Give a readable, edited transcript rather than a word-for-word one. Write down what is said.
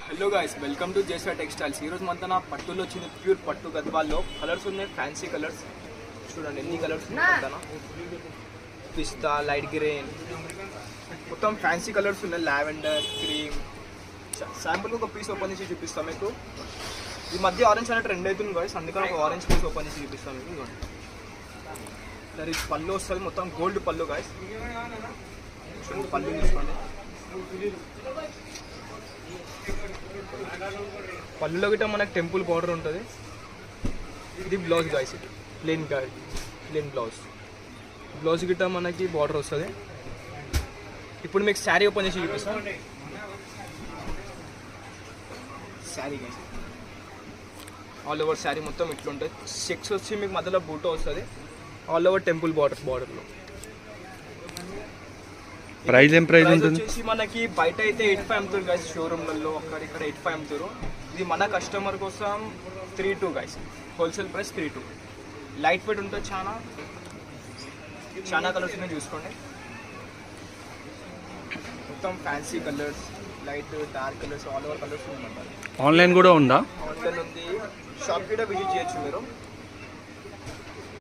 Hello guys, welcome to Jesa textiles. ఈరోజు మన పట్టులో వచ్చింది ప్యూర్ పట్టు గద్వాల్లో. కలర్స్ ఉన్నాయి, ఫ్యాన్సీ కలర్స్. చూడండి ఎన్ని కలర్స్ ఉన్నాయి. పిస్తా, లైట్ గ్రీన్, మొత్తం ఫ్యాన్సీ కలర్స్ ఉన్నాయి. Lavender, cream. శాంపుల్ ఒక పీస్ ఓపెన్ చేసి చూపిస్తాం మీకు. ఈ మధ్య ఆరెంజ్ అనేది ట్రెండ్ అవుతుంది గైస్, అందుకని ఒక ఆరెంజ్ పీస్ ఓపెన్ చేసి చూపిస్తాం మీకు. ఇవ్వండి, సరే పళ్ళు వస్తుంది, మొత్తం గోల్డ్ పళ్ళు గైస్. పళ్ళు తీసుకోండి. పళ్ళులో గిట్ట మనకు టెంపుల్ బార్డర్ ఉంటుంది. ఇది బ్లౌజ్ గాయస్, ఇది ప్లెయిన్ బ్లౌజ్ గిట్ట మనకి బార్డర్ వస్తుంది. ఇప్పుడు మీకు శారీ ఓపెన్ చేసి చూపిస్తాను. Sari guys, all over sari మొత్తం ఇట్లుంటుంది. చెక్స్ వచ్చి మీకు మధ్యలో బూటో వస్తుంది. ఆల్ ఓవర్ టెంపుల్ బార్డర్లో. ప్రైస్ ఉంటుంది వచ్చేసి మనకి బయట అయితే 85 అమ్ముతారు గైస్, షోరూమ్లలో అక్కడ 85 అమ్ముతారు. ఇది మన కస్టమర్ కోసం 32 guys, wholesale price 32. Light weight ఉంటుంది, చాలా కలర్స్ ఉన్నాయి చూసుకోండి. మొత్తం fancy colours, light dark colours, all over colours ఉన్నాయి. ఆన్లైన్ కూడా ఉందా? ఆన్లైన్ ఉంది, షాప్ కూడా విజిట్ చేయొచ్చు మీరు.